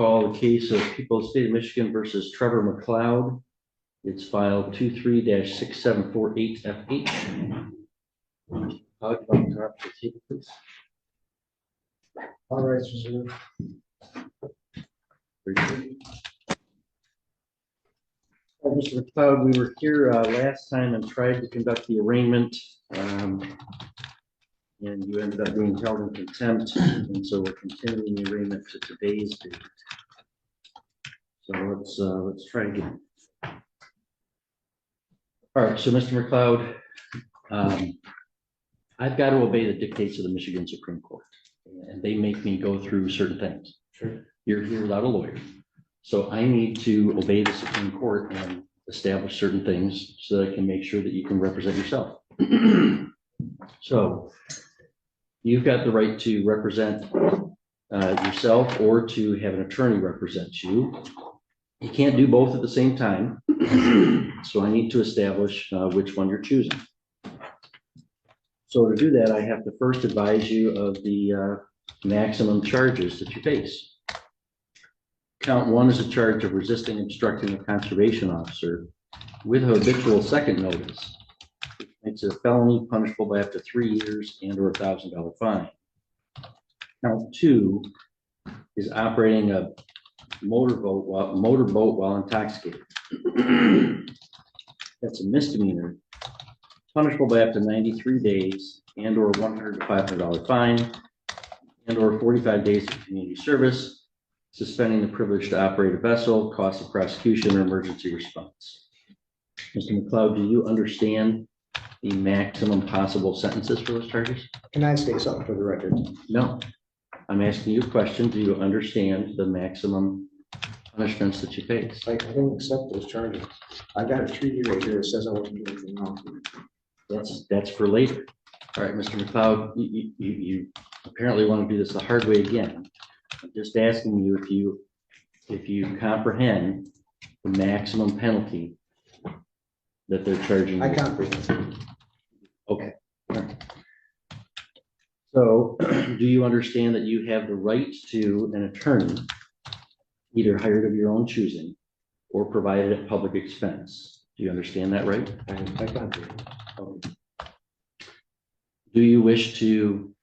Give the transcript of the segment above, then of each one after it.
call the case of People of the State of Michigan versus Trevor McLeod. It's file 23-6748FH. Please. All right, reserved. Mr. McLeod, we were here last time and tried to conduct the arraignment, and you ended up being held in contempt, and so we're continuing the arraignment to today's date. So let's try again. All right, so Mr. McLeod, I've got to obey the dictates of the Michigan Supreme Court, and they make me go through certain things. Sure. You're here without a lawyer, so I need to obey the Supreme Court and establish certain things so that I can make sure that you can represent yourself. So you've got the right to represent yourself or to have an attorney represent you. You can't do both at the same time. So I need to establish which one you're choosing. So to do that, I have to first advise you of the maximum charges that you face. Count one is a charge of resisting obstructing a conservation officer with habitual second notice. It makes it a felony punishable by up to 3 years and or $1,000 fine. Count two is operating a motorboat while intoxicated. That's a misdemeanor, punishable by up to 93 days and or $100 to $500 fine and or 45 days of community service, suspending the privilege to operate a vessel, cost of prosecution, or emergency response. Mr. McLeod, do you understand the maximum possible sentences for those charges? Can I say something for the record? No. I'm asking you a question. Do you understand the maximum punishments that you face? Like, I don't accept those charges. I got a treaty right here that says I wasn't doing anything wrong. That's for later. All right, Mr. McLeod, you apparently want to do this the hard way again. I'm just asking you if you comprehend the maximum penalty that they're charging you. I comprehend. Okay. So, do you understand that you have the right to an attorney, either hired of your own choosing or provided at public expense? Do you understand that right? I comprehend. Okay. Do you wish to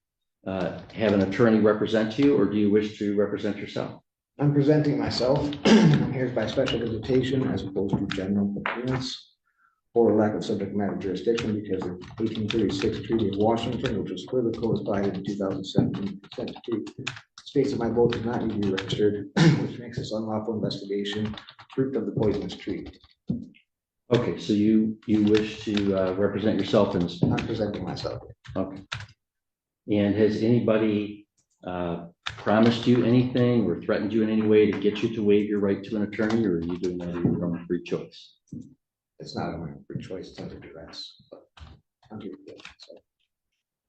have an attorney represent you, or do you wish to represent yourself? I'm presenting myself. I'm here by special visitation as opposed to general appearance or lack of subject matter jurisdiction because of 1836 Treaty of Washington, which was further codified in 2017, states that my vote does not need to be registered, which makes this unlawful investigation fruit of the poisonous tree. Okay, so you wish to represent yourself in this? I'm presenting myself. Okay. And has anybody promised you anything or threatened you in any way to get you to waive your right to an attorney, or are you doing that of your own free choice? It's not a free choice, it's under duress. But I'm here to so.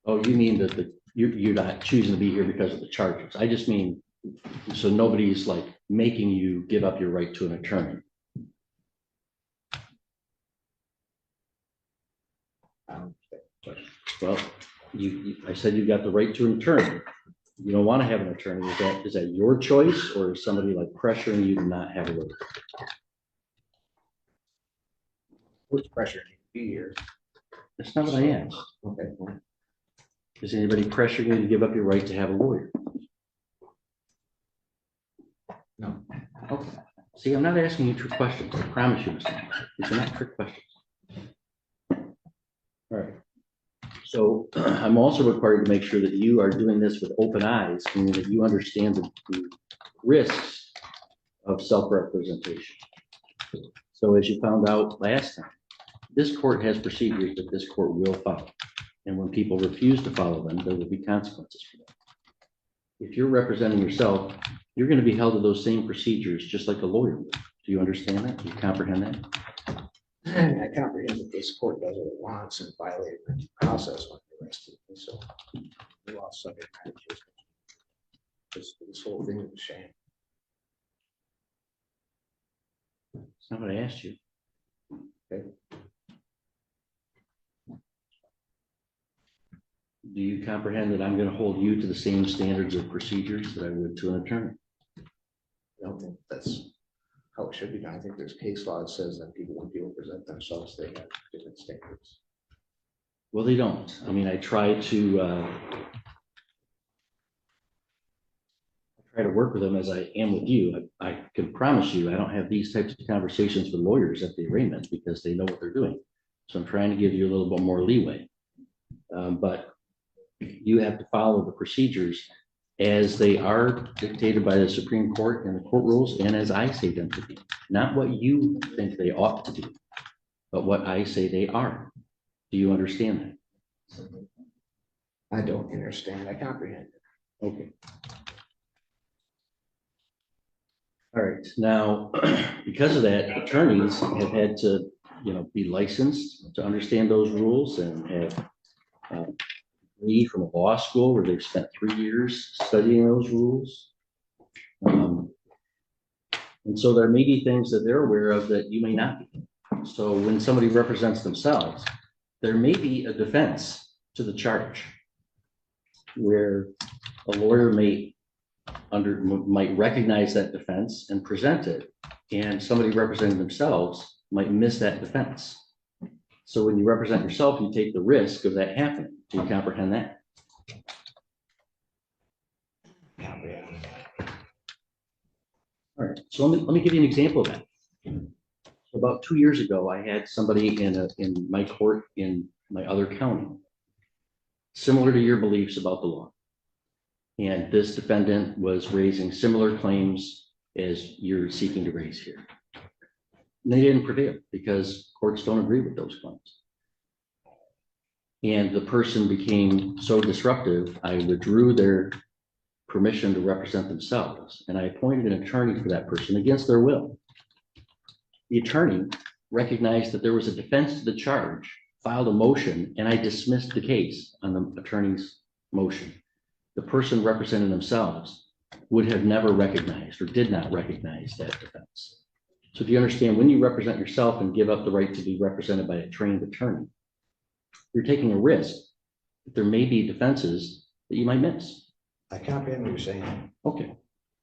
Oh, you mean that you're not choosing to be here because of the charges? I just mean, so nobody's like making you give up your right to an attorney. Well, I said you got the right to an attorney. You don't want to have an attorney. Is that your choice, or is somebody like pressuring you to not have a lawyer? Who's pressuring you to be here? That's not what I asked. Okay. Well, is anybody pressuring you to give up your right to have a lawyer? No. Okay. See, I'm not asking you trick questions. I promise you, Mr. These are not trick questions. All right. So I'm also required to make sure that you are doing this with open eyes, meaning that you understand the risks of self-representation. So as you found out last time, this court has procedures that this court will follow. And when people refuse to follow them, there will be consequences for them. If you're representing yourself, you're going to be held to those same procedures just like a lawyer would. Do you understand that? Do you comprehend that? I comprehend that this court does what it wants and violated the process when they arrested me. So we lost subject matter jurisdiction. This whole thing is a shame. That's not what I asked you. Okay. Do you comprehend that I'm going to hold you to the same standards of procedures that I would to an attorney? don't think that's how it should be done. I think there's case law that says that people, when people present themselves, they have different standards. Well, they don't. I mean, I try to work with them as I am with you. I can promise you, I don't have these types of conversations with lawyers at the arraignment because they know what they're doing. So I'm trying to give you a little bit more leeway. But you have to follow the procedures as they are dictated by the Supreme Court and the court rules, and as I say them to be. Not what you think they ought to be, but what I say they are. Do you understand that? I don't understand. I comprehend it. Okay. All right. Now, because of that, attorneys have had to, be licensed to understand those rules and have read from a law school where they've spent 3 years studying those rules. And so there may be things that they're aware of that you may not be. So when somebody represents themselves, there may be a defense to the charge where a lawyer might recognize that defense and present it, and somebody representing themselves might miss that defense. So when you represent yourself, you take the risk of that happening. Do you comprehend that? Comprehend. All right. So let me give you an example of that. About 2 years ago, I had somebody in my court in my other county, similar to your beliefs about the law. And this defendant was raising similar claims as you're seeking to raise here. And they didn't prevail because courts don't agree with those claims. And the person became so disruptive, I withdrew their permission to represent themselves, and I appointed an attorney for that person against their will. The attorney recognized that there was a defense to the charge, filed a motion, and I dismissed the case on the attorney's motion. The person representing themselves would have never recognized or did not recognize that defense. So do you understand, when you represent yourself and give up the right to be represented by a trained attorney, you're taking a risk that there may be defenses that you might miss. I comprehend what you're saying. Okay.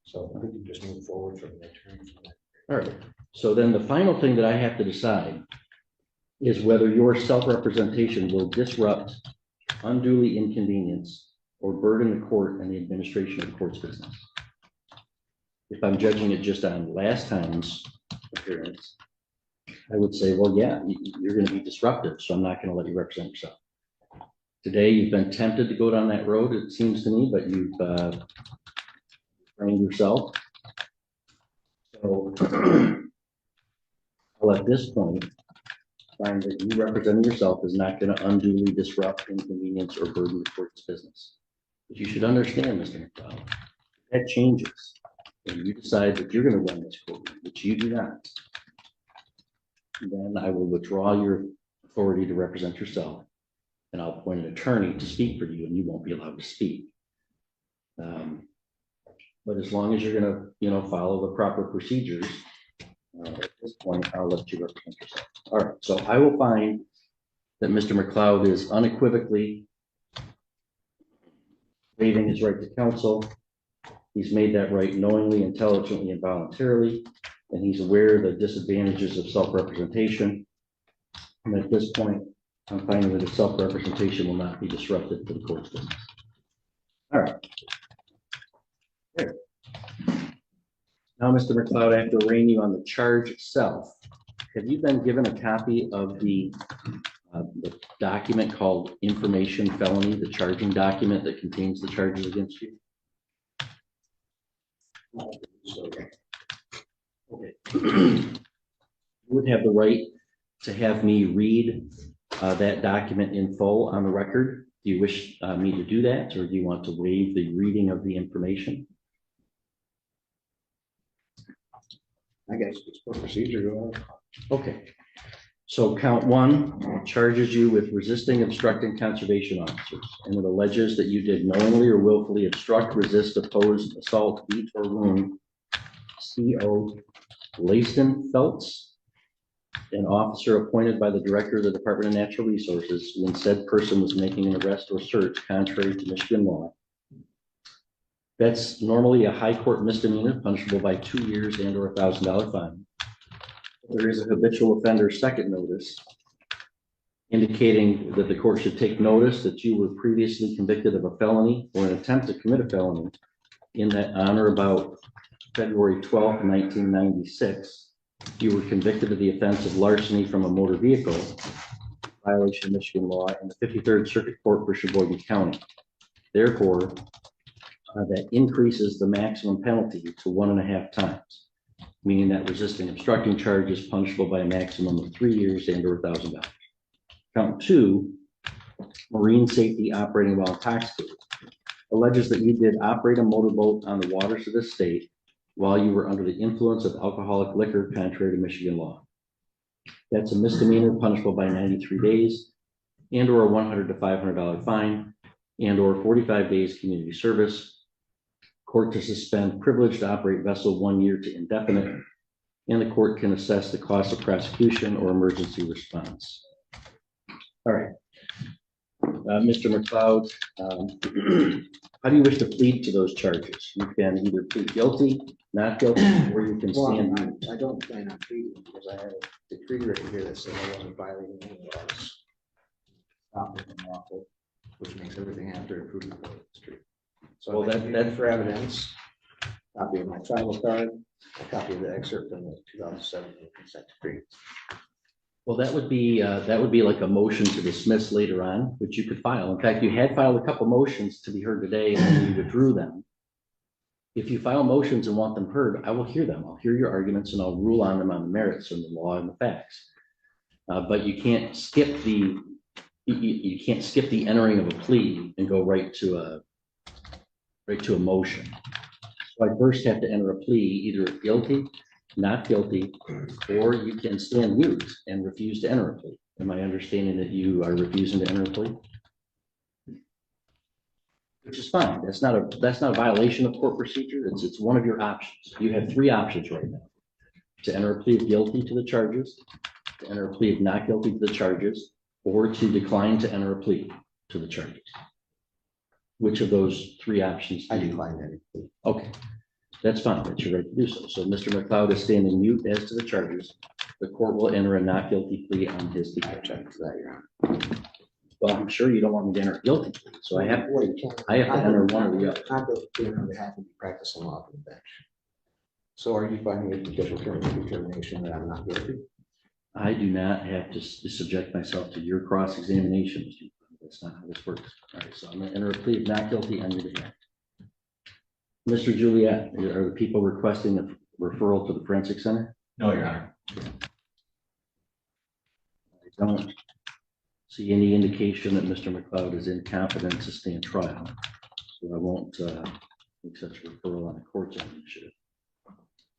So I think you just move forward from the attorney. All right. So then the final thing that I have to decide is whether your self-representation will disrupt, unduly inconvenience, or burden the court and the administration of the court's business. If I'm judging it just on last time's appearance, I would say, well, yeah, you're going to be disruptive, so I'm not going to let you represent yourself. Today, you've been tempted to go down that road, it seems to me, but you've trained yourself. So I'll at this point find that you representing yourself is not going to unduly disrupt, inconvenience, or burden the court's business. But you should understand, Mr. McDowell, that changes when you decide that you're going to run this court, which you do not. Then I will withdraw your authority to represent yourself, and I'll appoint an attorney to speak for you, and you won't be allowed to speak. But as long as you're going to, follow the proper procedures, at this point, I'll let you represent yourself. All right. So I will find that Mr. McLeod is unequivocally waiving his right to counsel. He's made that right knowingly, intelligently, and voluntarily, and he's aware of the disadvantages of self-representation. And at this point, I'm finding that his self-representation will not be disrupted to the court's business. All right. There. Now, Mr. McLeod, I have to arraign you on the charge itself. Have you been given a copy of the document called information felony, the charging document that contains the charges against you? Okay. You would have the right to have me read that document in full on the record. Do you wish me to do that, or do you want to waive the reading of the information? I guess it's for procedure. Okay. So count 1 charges you with resisting, obstructing conservation officers, and it alleges that you did knowingly or willfully obstruct, resist, oppose, assault, beat, or wound C.O. Layston Feltz, an officer appointed by the director of the Department of Natural Resources when said person was making an arrest or search contrary to Michigan law. That's normally a high court misdemeanor punishable by 2 years and or $1,000 fine. There is a habitual offender second notice indicating that the court should take notice that you were previously convicted of a felony or an attempt to commit a felony in that on or about February 12th, 1996, you were convicted of the offense of larceny from a motor vehicle, violation of Michigan law in the 53rd Circuit Court for Sheboygan County. Therefore, that increases the maximum penalty to 1.5 times, meaning that resisting obstructing charge is punishable by a maximum of 3 years and or $1,000. Count 2, marine safety operating while intoxicated, alleges that you did operate a motorboat on the waters of the state while you were under the influence of alcoholic liquor contrary to Michigan law. That's a misdemeanor punishable by 93 days and or a $100 to $500 fine and or 45 days community service. Court to suspend privilege to operate vessel 1 year to indefinite, and the court can assess the cost of prosecution or emergency response. All right. Mr. McLeod, how do you wish to plead to those charges? You can either plead guilty, not guilty, or you can stand. I don't plan on pleading because I have a decree right here that says I wasn't violating any laws. Stop it unlawful, which makes everything after approved by the district. So Well, that's for evidence. Copy of my travel card, a copy of the excerpt from the 2017 consent decree. Well, that would be like a motion to dismiss later on, which you could file. In fact, you had filed a couple motions to be heard today, and then you withdrew them. If you file motions and want them heard, I will hear them. I'll hear your arguments, and I'll rule on them on the merits and the law and the facts. But you can't skip the entering of a plea and go right to a motion. So I first have to enter a plea, either guilty, not guilty, or you can stand mute and refuse to enter a plea. Am I understanding that you are refusing to enter a plea? Which is fine. That's not a violation of court procedure. It's one of your options. You have 3 options right now: to enter a plea of guilty to the charges, to enter a plea of not guilty to the charges, or to decline to enter a plea to the charges. Which of those 3 options? I decline any plea. Okay. That's fine. That's your right to do so. So Mr. McLeod is standing mute as to the charges. The court will enter a not guilty plea on his behalf. Check for that, Your Honor. Well, I'm sure you don't want me to enter a guilty plea, so I have to enter one or the other. Not guilty on behalf of practicing law on the bench. So are you finding a judicial determination that I'm not guilty? I do not have to subject myself to your cross-examination, Mr. McLeod. That's not how this works. All right, so I'm going to enter a plea of not guilty on your behalf. Mr. Juliet, are the people requesting a referral to the Forensic Center? No, Your Honor. I don't see any indication that Mr. McLeod is incompetent to stand trial, so I won't make such a referral on a court's own initiative.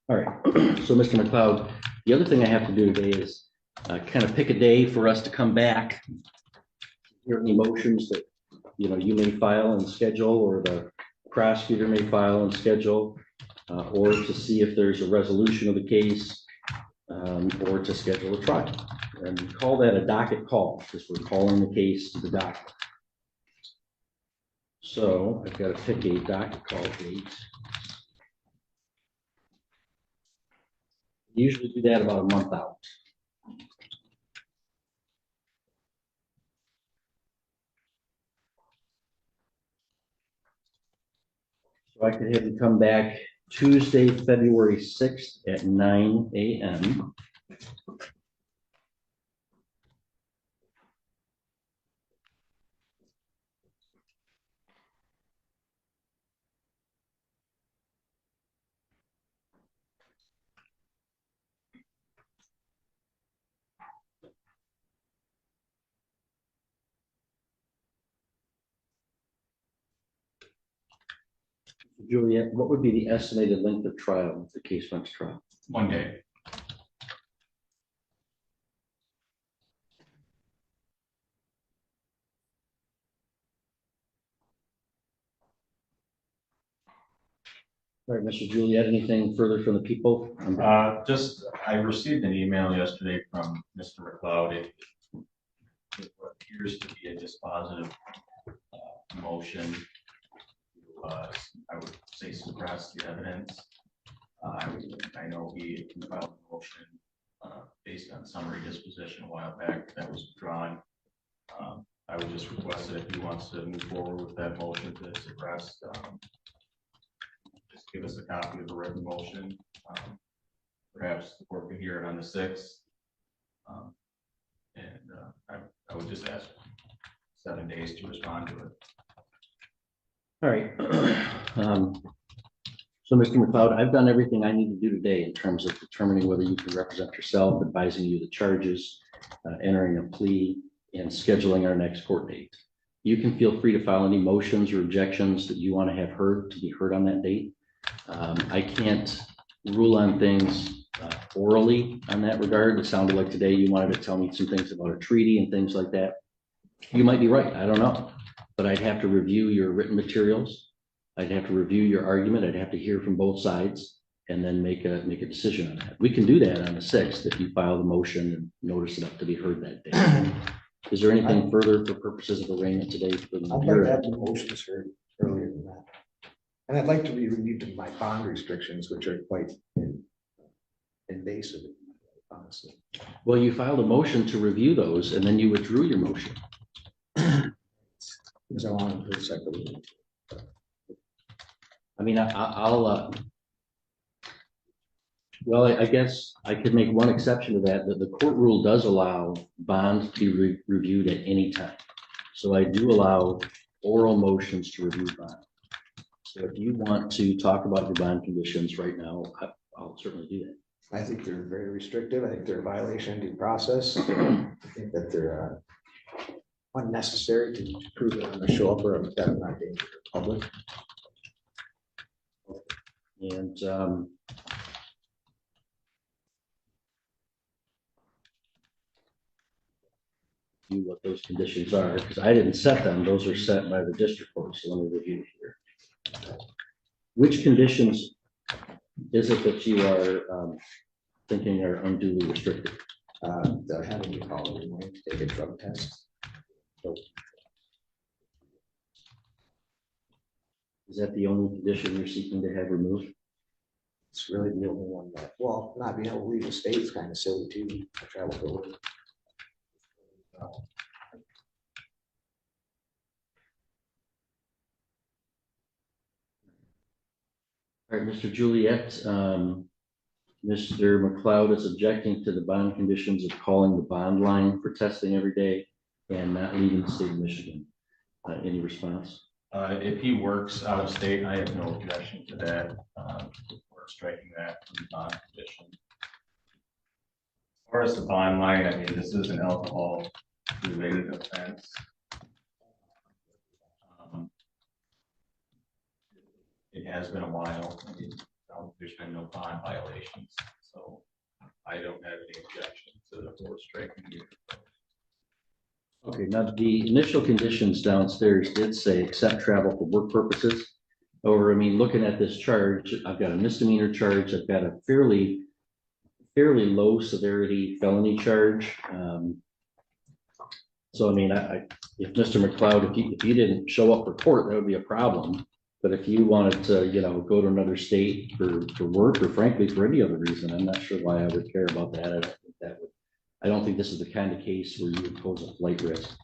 All right, so Mr. McLeod, the other thing I have to do today is kind of pick a day for us to come back, hear any motions that you may file and schedule, or the prosecutor may file and schedule, or to see if there's a resolution of the case, or to schedule a trial. And we call that a docket call, because we're calling the case to the docket. So I've got to pick a docket call date. We usually do that about a month out. So I could have you come back Tuesday, February 6th at 9 a.m. Juliet, what would be the estimated length of trial if the case went to trial? 1 day. All right, Mr. Juliet, anything further from the people? I received an email yesterday from Mr. McLeod. It appears to be a dispositive motion. I would say, suppress the evidence. I know he filed a motion based on summary disposition a while back that was withdrawn. I would just request that if he wants to move forward with that motion to suppress, just give us a copy of the written motion. Perhaps the court can hear it on the 6th. I would just ask 7 days to respond to it. All right. So, Mr. McLeod, I've done everything I need to do today in terms of determining whether you can represent yourself, advising you the charges, entering a plea, and scheduling our next court date. You can feel free to file any motions or objections that you want to have heard to be heard on that date. I can't rule on things orally on that regard. It sounded like today you wanted to tell me some things about a treaty and things like that. You might be right. I don't know. But I'd have to review your written materials. I'd have to review your argument. I'd have to hear from both sides and then make a decision on that. We can do that on the 6th if you file the motion and notice it up to be heard that day. Is there anything further for purposes of arraignment today? I'd like to have the motions heard earlier than that. And I'd like to be reviewed to my bond restrictions, which are quite invasive, honestly. Well, you filed a motion to review those and then you withdrew your motion. Because I want to do separately. I mean, well, I guess I could make one exception to that the court rule does allow bonds to be reviewed at any time. So I do allow oral motions to review bond. So if you want to talk about your bond conditions right now, I'll certainly do that. I think they're very restrictive. I think they're a violation of due process. I think that they're unnecessary to prove that I'm going to show up or that I'm not dangerous to the public. And what those conditions are, because I didn't set them. Those are set by the district court. So let me review here. Which conditions is it that you are thinking are unduly restricted? They're having you call every morning to take a drug test. So, is that the only condition you're seeking to have removed? it's really the only one that, well, not being able to leave the state is kind of silly too. I travel for work. All right, Mr. Juliet, Mr. McLeod is objecting to the bond conditions of calling the bond line for testing every day and not leaving the state of Michigan. Any response? If he works out of state, I have no objection to that. We're striking that from the bond condition. As far as the bond line, I mean, this is an alcohol related offense. It has been a while. I mean, there's been no bond violations, so I don't have any objection to the board striking here. Okay, now the initial conditions downstairs did say except travel for work purposes. However, I mean, looking at this charge, I've got a misdemeanor charge. I've got a fairly low severity felony charge. So, I mean, if Mr. McLeod, if you didn't show up for court, that would be a problem. But if you wanted to, go to another state for work or frankly for any other reason, I'm not sure why I would care about that. I don't think this is the kind of case where you would pose a flight risk.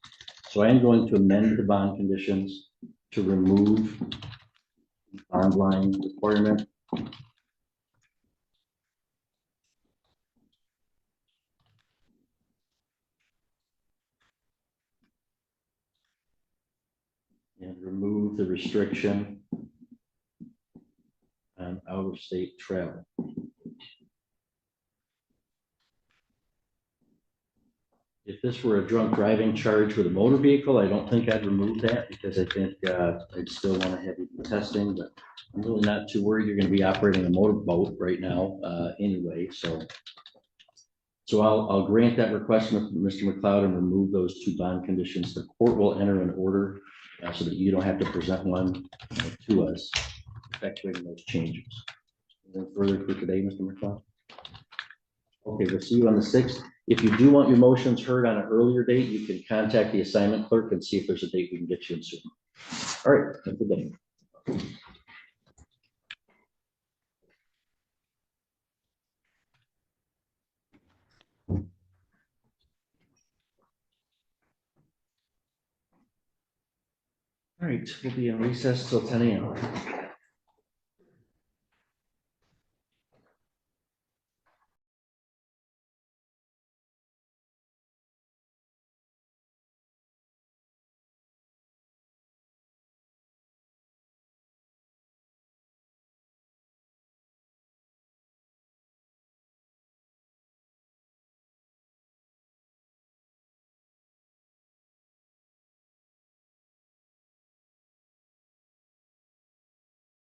So I am going to amend the bond conditions to remove the bond line requirement. And remove the restriction on out-of-state travel. If this were a drunk driving charge with a motor vehicle, I don't think I'd remove that because I think I'd still want to have you testing, but I'm really not too worried. You're going to be operating a motorboat right now anyway. So I'll grant that request from Mr. McLeod and remove those two bond conditions. The court will enter an order so that you don't have to present one to us, effectuating those changes. Anything further for today, Mr. McLeod? Okay, we'll see you on the 6th. If you do want your motions heard on an earlier date, you can contact the assignment clerk and see if there's a date we can get you in soon. All right, have a good day. All right, we'll be in recess till 10 a.m.